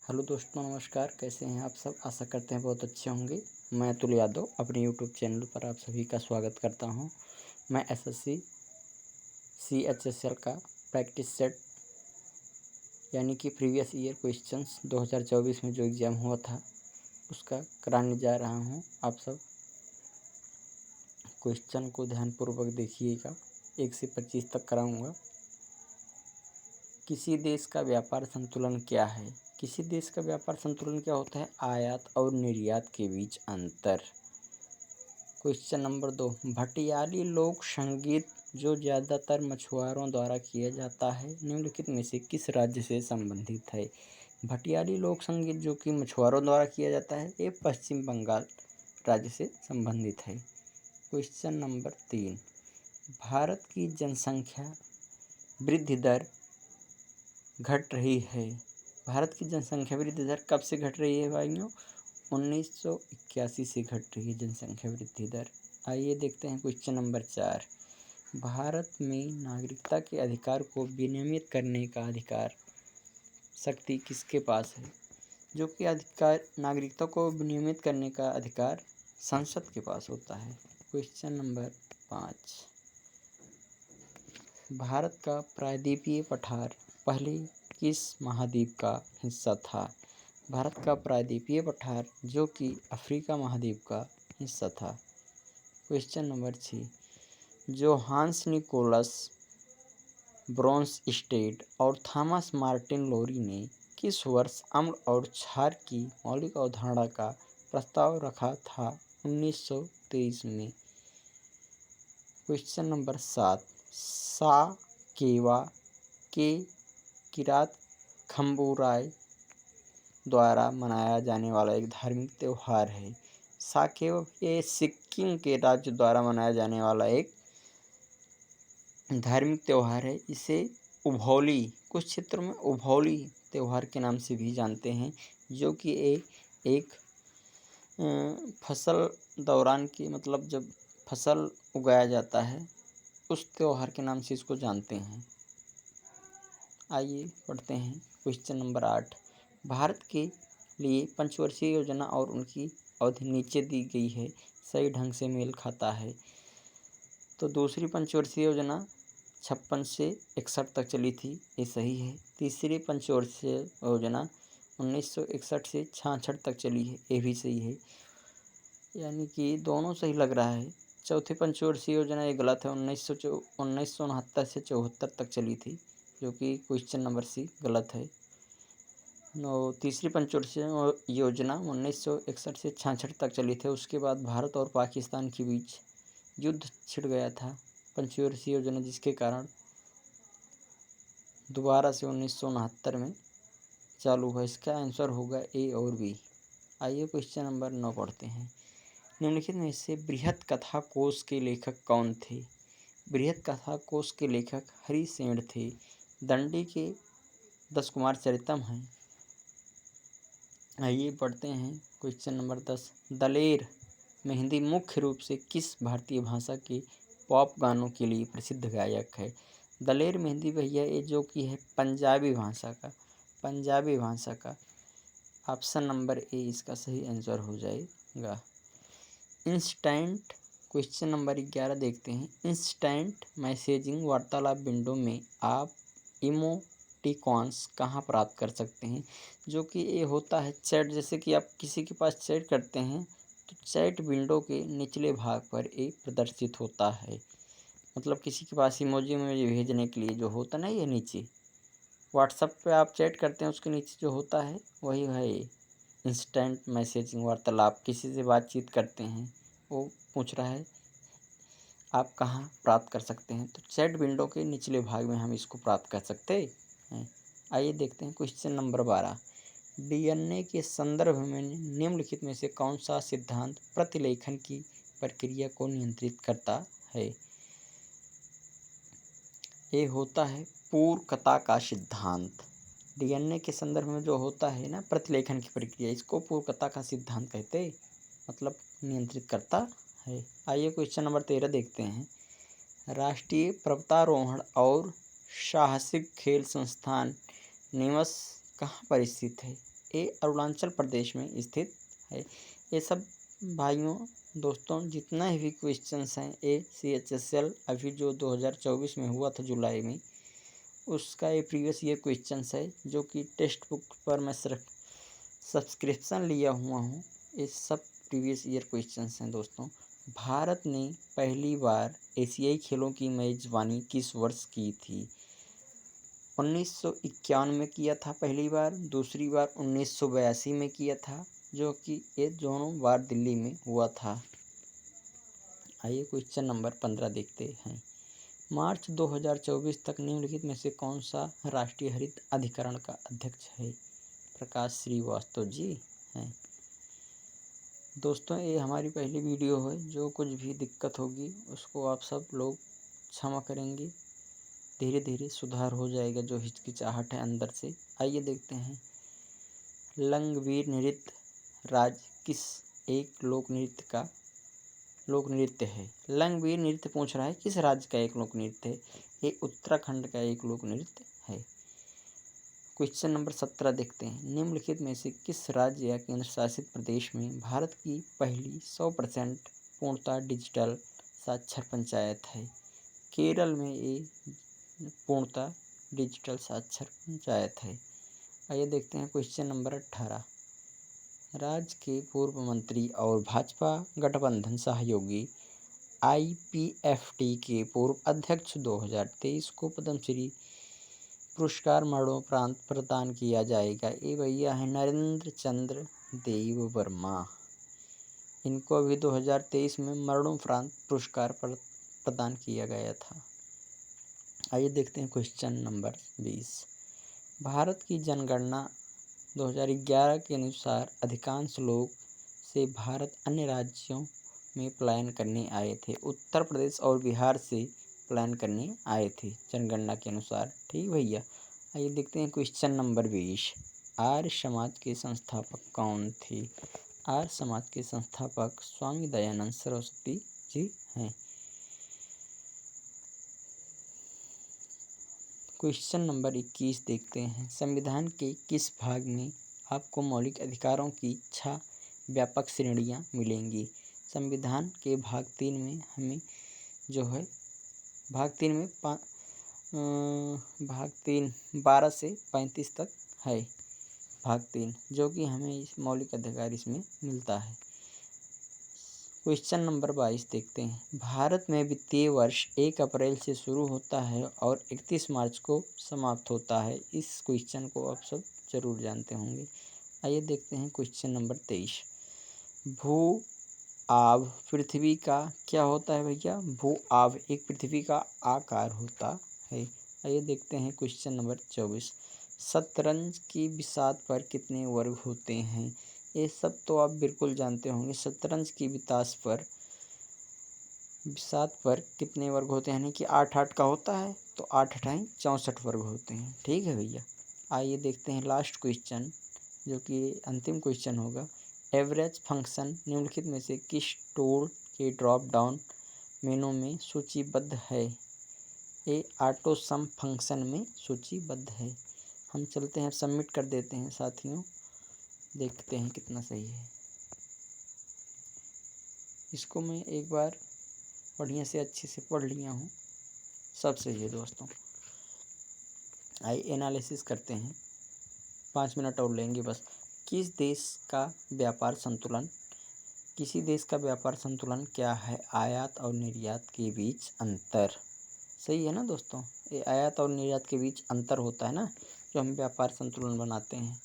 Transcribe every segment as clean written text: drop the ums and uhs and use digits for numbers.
Hello दोस्तों, नमस्कार। कैसे हैं आप सब? आशा करते हैं बहुत अच्छे होंगे। मैं अतुल यादव अपने यूट्यूब चैनल पर आप सभी का स्वागत करता हूं। मैं एसएससी सीएचएसएल का प्रैक्टिस सेट यानी कि प्रीवियस ईयर क्वेश्चंस 2024 में जो एग्ज़ाम हुआ था उसका कराने जा रहा हूं। आप सब क्वेश्चन को ध्यानपूर्वक देखिएगा। 1 से 25 तक कराऊँगा। किसी देश का व्यापार संतुलन क्या है? किसी देश का व्यापार संतुलन क्या होता है? आयात और निर्यात के बीच अंतर। क्वेश्चन नंबर 2, भटियाली लोक संगीत जो ज़्यादातर मछुआरों द्वारा किया जाता है निम्नलिखित में से किस राज्य से संबंधित है? भटियाली लोक संगीत जो कि मछुआरों द्वारा किया जाता है ये पश्चिम बंगाल राज्य से संबंधित है। क्वेश्चन नंबर 3, भारत की जनसंख्या वृद्धि दर घट रही है। भारत की जनसंख्या वृद्धि दर कब से घट रही है भाइयों? 1981 से घट रही है जनसंख्या वृद्धि दर। आइए देखते हैं क्वेश्चन नंबर 4, भारत में नागरिकता के अधिकार को विनियमित करने का अधिकार शक्ति किसके पास है? जो कि अधिकार नागरिकता को विनियमित करने का अधिकार संसद के पास होता है। क्वेश्चन नंबर 5, भारत का प्रायद्वीपीय पठार पहले किस महाद्वीप का हिस्सा था? भारत का प्रायद्वीपीय पठार जो कि अफ्रीका महाद्वीप का हिस्सा था। क्वेश्चन नंबर 6, जोहान्स निकोलस ब्रोंसस्टेड और थॉमस मार्टिन लोरी ने किस वर्ष अम्ल और क्षार की मौलिक अवधारणा का प्रस्ताव रखा था? 1923 में। क्वेश्चन नंबर 7, साकेवा के किरात खम्बुराय द्वारा मनाया जाने वाला एक धार्मिक त्यौहार है। साकेवा ये सिक्किम के राज्य द्वारा मनाया जाने वाला एक धार्मिक त्यौहार है। इसे उभौली, कुछ क्षेत्रों में उभौली त्यौहार के नाम से भी जानते हैं, जो कि एक फसल दौरान की मतलब जब फसल उगाया जाता है उस त्यौहार के नाम से इसको जानते हैं। आइए पढ़ते हैं क्वेश्चन नंबर 8, भारत के लिए पंचवर्षीय योजना और उनकी अवधि नीचे दी गई है, सही ढंग से मेल खाता है। तो दूसरी पंचवर्षीय योजना 56 से 61 तक चली थी, ये सही है। तीसरी पंचवर्षीय योजना 1961 से 66 तक चली है, ये भी सही है, यानी कि दोनों सही लग रहा है। चौथी पंचवर्षीय योजना ये गलत है, 1969 से 74 तक चली थी, जो कि क्वेश्चन नंबर सी गलत है। तीसरी पंचवर्षीय योजना 1961 से 66 तक चली थी। उसके बाद भारत और पाकिस्तान के बीच युद्ध छिड़ गया था पंचवर्षीय योजना, जिसके कारण दोबारा से 1969 में चालू हुआ। इसका आंसर होगा ए और बी। आइए क्वेश्चन नंबर 9 पढ़ते हैं। निम्नलिखित में से बृहत कथा कोश के लेखक कौन थे? बृहत कथा कोश के लेखक हरिसेन थे। दंडी के 10 कुमार चरितम हैं। आइए पढ़ते हैं क्वेश्चन नंबर 10, दलेर मेहंदी मुख्य रूप से किस भारतीय भाषा के पॉप गानों के लिए प्रसिद्ध गायक है? दलेर मेहंदी भैया ये जो कि है पंजाबी भाषा का ऑप्शन नंबर ए इसका सही आंसर हो जाएगा। इंस्टेंट क्वेश्चन नंबर 11 देखते हैं। इंस्टेंट मैसेजिंग वार्तालाप विंडो में आप इमोटिकॉन्स कहाँ प्राप्त कर सकते हैं? जो कि ये होता है चैट, जैसे कि आप किसी के पास चैट करते हैं तो चैट विंडो के निचले भाग पर ये प्रदर्शित होता है। मतलब किसी के पास इमोजी भेजने के लिए जो होता ना, ये नीचे व्हाट्सएप पे आप चैट करते हैं उसके नीचे जो होता है वही है ये इंस्टेंट मैसेजिंग वार्तालाप। किसी से बातचीत करते हैं, वो पूछ रहा है आप कहाँ प्राप्त कर सकते हैं, तो चैट विंडो के निचले भाग में हम इसको प्राप्त कर सकते हैं। आइए देखते हैं क्वेश्चन नंबर 12, डीएनए के संदर्भ में निम्नलिखित में से कौन सा सिद्धांत प्रतिलेखन की प्रक्रिया को नियंत्रित करता है? ये होता है पूरकता का सिद्धांत। डीएनए के संदर्भ में जो होता है ना प्रतिलेखन की प्रक्रिया, इसको पूरकता का सिद्धांत कहते, मतलब नियंत्रित करता है। आइए क्वेश्चन नंबर 13 देखते हैं। राष्ट्रीय पर्वतारोहण और साहसिक खेल संस्थान निमस कहाँ पर स्थित है? ये अरुणाचल प्रदेश में स्थित है। ये सब भाइयों दोस्तों जितना भी क्वेश्चंस हैं ACHSL अभी जो 2024 में हुआ था जुलाई में, उसका ये प्रीवियस ईयर क्वेश्चंस है जो कि टेक्स्ट बुक पर मैं सिर्फ सब्सक्रिप्शन लिया हुआ हूँ। ये सब प्रीवियस ईयर क्वेश्चंस हैं दोस्तों। भारत ने पहली बार एशियाई खेलों की मेजबानी किस वर्ष की थी? 1951 में किया था पहली बार, दूसरी बार 1982 में किया था, जो कि ये दोनों बार दिल्ली में हुआ था। आइए क्वेश्चन नंबर 15 देखते हैं। मार्च 2024 तक निम्नलिखित में से कौन सा राष्ट्रीय हरित अधिकरण का अध्यक्ष है? प्रकाश श्रीवास्तव जी हैं। दोस्तों ये हमारी पहली वीडियो है, जो कुछ भी दिक्कत होगी उसको आप सब लोग क्षमा करेंगे, धीरे धीरे सुधार हो जाएगा जो हिचकिचाहट है अंदर से। आइए देखते हैं। लंगवीर नृत्य राज्य किस एक लोक नृत्य है? लंगवीर नृत्य पूछ रहा है किस राज्य का एक लोक नृत्य है? ये उत्तराखंड का एक लोक नृत्य है। क्वेश्चन नंबर 17 देखते हैं। निम्नलिखित में से किस राज्य या केंद्र शासित प्रदेश में भारत की पहली 100% पूर्णतः डिजिटल साक्षर पंचायत है? केरल में ये पूर्णतः डिजिटल साक्षर पंचायत है। आइए देखते हैं क्वेश्चन नंबर 18। राज्य के पूर्व मंत्री और भाजपा गठबंधन सहयोगी IPFT के पूर्व अध्यक्ष 2023 को पद्मश्री पुरस्कार मरणोपरांत प्रदान किया जाएगा। ये भैया है नरेंद्र चंद्र देव वर्मा। इनको अभी 2023 में मरणोपरांत पुरस्कार प्रदान किया गया था। आइए देखते हैं क्वेश्चन नंबर 20। भारत की जनगणना 2011 के अनुसार अधिकांश लोग से भारत अन्य राज्यों में पलायन करने आए थे। उत्तर प्रदेश और बिहार से पलायन करने आए थे जनगणना के अनुसार। ठीक भैया। आइए देखते हैं क्वेश्चन नंबर 20। आर्य समाज के संस्थापक कौन थे? आर्य समाज के संस्थापक स्वामी दयानंद सरस्वती जी हैं। क्वेश्चन नंबर 21 देखते हैं। संविधान के किस भाग में आपको मौलिक अधिकारों की 6 व्यापक श्रेणियां मिलेंगी? संविधान के भाग 3 में हमें जो है भाग 3 में भाग 3 12 से 35 तक है भाग 3, जो कि हमें मौलिक अधिकार इसमें मिलता है। क्वेश्चन नंबर 22 देखते हैं। भारत में वित्तीय वर्ष 1 अप्रैल से शुरू होता है और 31 मार्च को समाप्त होता है। इस क्वेश्चन को आप सब जरूर जानते होंगे। आइए देखते हैं क्वेश्चन नंबर 23। भू आभ पृथ्वी का क्या होता है भैया? भू आभ एक पृथ्वी का आकार होता है। आइए देखते हैं क्वेश्चन नंबर 24। शतरंज की बिसात पर कितने वर्ग होते हैं? ये सब तो आप बिल्कुल जानते होंगे। शतरंज की बिसात पर कितने वर्ग होते हैं, यानी कि 8-8 का होता है, तो 8×8 64 वर्ग होते हैं। ठीक है भैया। आइए देखते हैं लास्ट क्वेश्चन, जो कि अंतिम क्वेश्चन होगा। एवरेज फंक्शन निम्नलिखित में से किस टूल के ड्रॉप डाउन मेनू में सूचीबद्ध है? ये ऑटो सम फंक्शन में सूचीबद्ध है। हम चलते हैं, सबमिट कर देते हैं साथियों, देखते हैं कितना सही है। इसको मैं एक बार बढ़िया से अच्छे से पढ़ लिया हूँ, सब सही है दोस्तों। आइए एनालिसिस करते हैं, 5 मिनट और लेंगे बस। किसी देश का व्यापार संतुलन क्या है? आयात और निर्यात के बीच अंतर। सही है ना दोस्तों? ये आयात और निर्यात के बीच अंतर होता है ना, जो हम व्यापार संतुलन बनाते हैं।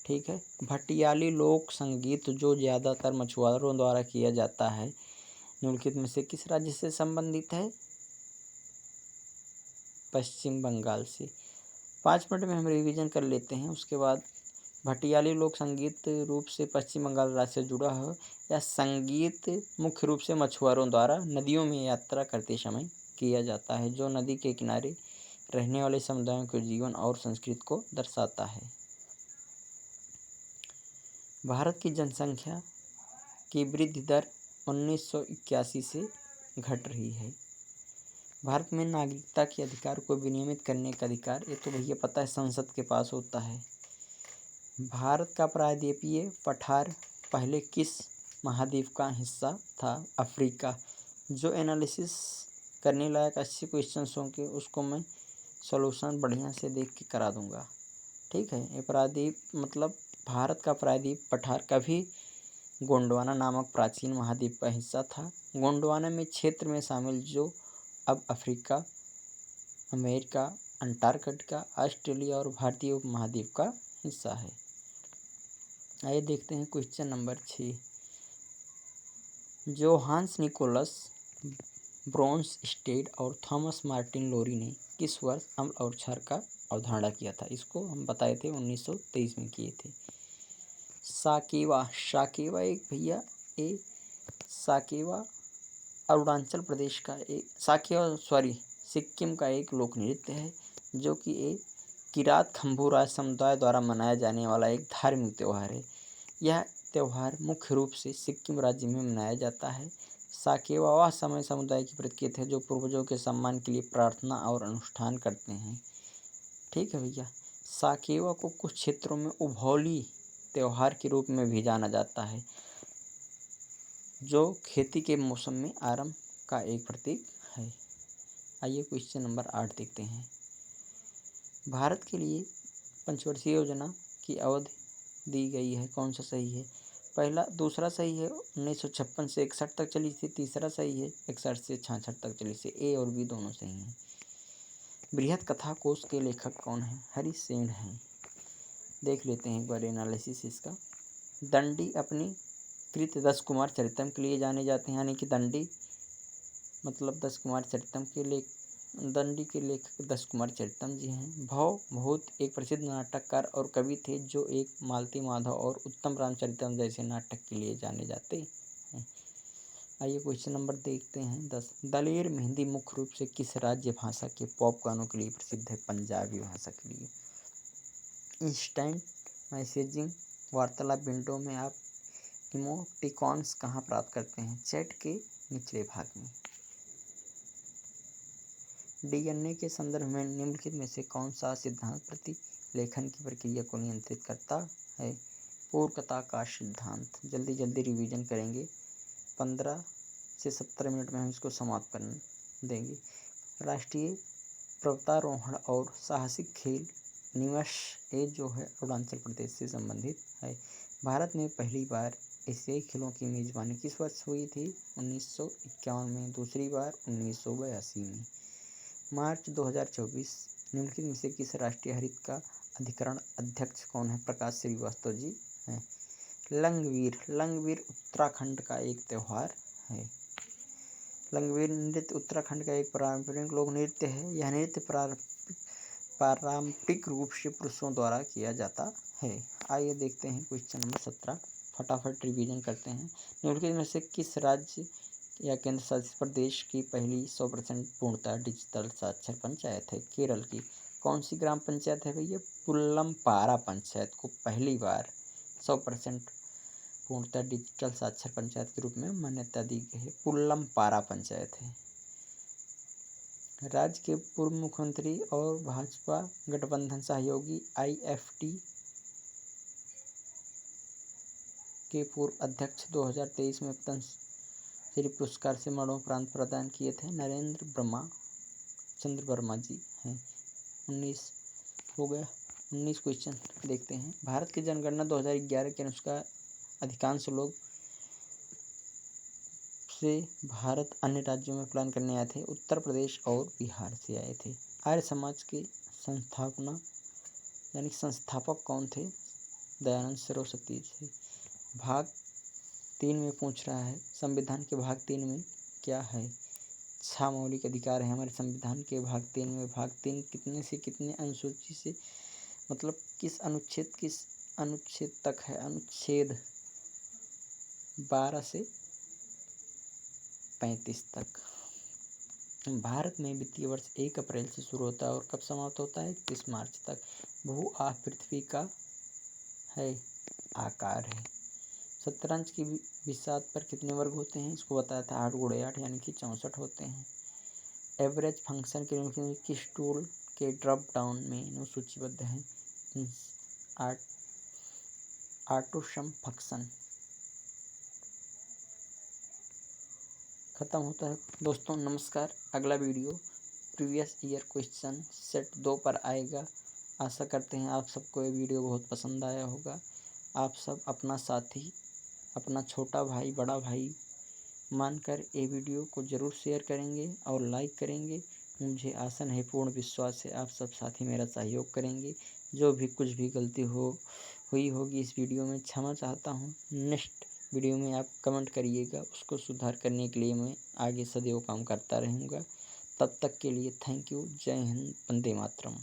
ठीक है। भटियाली लोक संगीत जो ज़्यादातर मछुआरों द्वारा किया जाता है, निम्नलिखित में से किस राज्य से संबंधित है? पश्चिम बंगाल से। 5 मिनट में हम रिवीजन कर लेते हैं, उसके बाद। भटियाली लोक संगीत रूप से पश्चिम बंगाल राज्य से जुड़ा है। यह संगीत मुख्य रूप से मछुआरों द्वारा नदियों में यात्रा करते समय किया जाता है, जो नदी के किनारे रहने वाले समुदायों के जीवन और संस्कृति को दर्शाता है। भारत की जनसंख्या की वृद्धि दर 1981 से घट रही है। भारत में नागरिकता के अधिकार को विनियमित करने का अधिकार, ये तो भैया पता है, संसद के पास होता है। भारत का प्रायद्वीपीय पठार पहले किस महाद्वीप का हिस्सा था? अफ्रीका। जो एनालिसिस करने लायक अच्छे क्वेश्चंस होंगे उसको मैं सॉल्यूशन बढ़िया से देख के करा दूंगा। ठीक है, ये प्रायद्वीप मतलब भारत का प्रायद्वीप पठार कभी गोंडवाना नामक प्राचीन महाद्वीप का हिस्सा था। गोंडवाना में क्षेत्र में शामिल जो अब अफ्रीका, अमेरिका, अंटार्कटिका, ऑस्ट्रेलिया और भारतीय उपमहाद्वीप का हिस्सा है। आइए देखते हैं क्वेश्चन नंबर 6। जोहान्स निकोलस ब्रोंसस्टेड और थॉमस मार्टिन लोरी ने किस वर्ष अम्ल और क्षार का अवधारणा किया था? इसको हम बताए थे 1923 में किए थे। साकेवा। साकेवा एक भैया ए साकेवा अरुणाचल प्रदेश का एक सिक्किम का एक लोक नृत्य है जो कि एक किरात खम्भू राज समुदाय द्वारा मनाया जाने वाला एक धार्मिक त्यौहार है। यह त्यौहार मुख्य रूप से सिक्किम राज्य में मनाया जाता है। साकेवा वह समय समुदाय की प्रतीक है जो पूर्वजों के सम्मान के लिए प्रार्थना और अनुष्ठान करते हैं। ठीक है भैया। साकेवा को कुछ क्षेत्रों में उभौली त्यौहार के रूप में भी जाना जाता है जो खेती के मौसम में आरंभ का एक प्रतीक है। आइए क्वेश्चन नंबर 8 देखते हैं। भारत के लिए पंचवर्षीय योजना की अवधि दी गई है, कौन सा सही है? दूसरा सही है, 1956 से 61 तक चली थी। तीसरा सही है, 61 से 66 तक चली थी। ए और बी दोनों सही हैं। बृहत कथा कोश के लेखक कौन है? हरिसेन हैं। देख लेते हैं एक बार एनालिसिस इसका। दंडी अपनी कृत 10 कुमार चरितम के लिए जाने जाते हैं, यानी कि दंडी मतलब 10 कुमार चरितम के दंडी के लेखक 10 कुमार चरितम जी हैं। भव बहुत एक प्रसिद्ध नाटककार और कवि थे जो एक मालती माधव और उत्तम रामचरितम जैसे नाटक के लिए जाने जाते हैं। आइए क्वेश्चन नंबर देखते हैं 10। दलेर मेहंदी मुख्य रूप से किस राज्य भाषा के पॉप गानों के लिए प्रसिद्ध है? पंजाबी भाषा के लिए। इंस्टेंट मैसेजिंग वार्तालाप विंडो में आप इमोटिकॉन्स कहाँ प्राप्त करते हैं? चैट के निचले भाग में। डीएनए के संदर्भ में निम्नलिखित में से कौन सा सिद्धांत प्रतिलेखन की प्रक्रिया को नियंत्रित करता है? पूरकता का सिद्धांत। जल्दी जल्दी रिवीजन करेंगे, 15 से 17 मिनट में हम इसको समाप्त कर देंगे। राष्ट्रीय पर्वतारोहण और साहसिक खेल निवश ये जो है अरुणाचल प्रदेश से संबंधित है। भारत में पहली बार एशियाई खेलों की मेजबानी किस वर्ष हुई थी? 1951 में। दूसरी बार 1982 में। मार्च 2024 निम्नलिखित में से किस राष्ट्रीय हरित का अधिकरण अध्यक्ष कौन है? प्रकाश श्रीवास्तव जी हैं। लंगवीर। लंगवीर उत्तराखंड का एक त्यौहार है। लंगवीर नृत्य उत्तराखंड का एक पारंपरिक लोक नृत्य है। यह नृत्य पारंपरिक रूप से पुरुषों द्वारा किया जाता है। आइए देखते हैं क्वेश्चन नंबर 17। फटाफट रिवीजन करते हैं। निम्नलिखित में से किस राज्य या केंद्र शासित प्रदेश की पहली 100% पूर्णतः डिजिटल साक्षर पंचायत है? केरल की। कौन सी ग्राम पंचायत है भैया? पुल्लमपारा पंचायत को पहली बार 100% पूर्णतः डिजिटल साक्षर पंचायत के रूप में मान्यता दी गई है। पुल्लमपारा पंचायत है। राज्य के पूर्व मुख्यमंत्री और भाजपा गठबंधन सहयोगी IFT के पूर्व अध्यक्ष 2023 में पद्मश्री पुरस्कार से मरणोपरांत प्रदान किए थे। नरेंद्र चंद्र वर्मा जी हैं। 19 हो गया। 19 क्वेश्चन देखते हैं। भारत की जनगणना 2011 के अनुसार अधिकांश लोग से भारत अन्य राज्यों में प्लान करने आए थे। उत्तर प्रदेश और बिहार से आए थे। आर्य समाज के संस्थापक कौन थे? दयानंद सरस्वती थे। भाग 3 में पूछ रहा है, संविधान के भाग 3 में क्या है? 6 मौलिक अधिकार है हमारे संविधान के भाग 3 में। भाग 3 कितने से कितने अनुसूची से मतलब किस अनुच्छेद तक है? अनुच्छेद 12 से 35 तक। भारत में वित्तीय वर्ष 1 अप्रैल से शुरू होता है और कब समाप्त होता है? 31 मार्च तक। भू आह पृथ्वी का है आकार है। शतरंज की बिसात पर कितने वर्ग होते हैं? इसको बताया था 8 × 8 यानी कि 64 होते हैं। एवरेज फंक्शन के लिए किस टूल के ड्रॉप डाउन मेनू सूचीबद्ध हैं? 8 ऑटो सम फंक्शन खत्म होता है। दोस्तों नमस्कार। अगला video previous year question set 2 पर आएगा। आशा करते हैं आप सबको ये वीडियो बहुत पसंद आया होगा। आप सब अपना साथी, अपना छोटा भाई, बड़ा भाई मानकर ये वीडियो को ज़रूर शेयर करेंगे और लाइक करेंगे। मुझे आशा नहीं, पूर्ण विश्वास है आप सब साथी मेरा सहयोग करेंगे। जो भी कुछ भी गलती हुई होगी इस वीडियो में, क्षमा चाहता हूँ। नेक्स्ट वीडियो में आप कमेंट करिएगा, उसको सुधार करने के लिए मैं आगे सदैव काम करता रहूँगा। तब तक के लिए थैंक यू। जय हिंद, वंदे मातरम।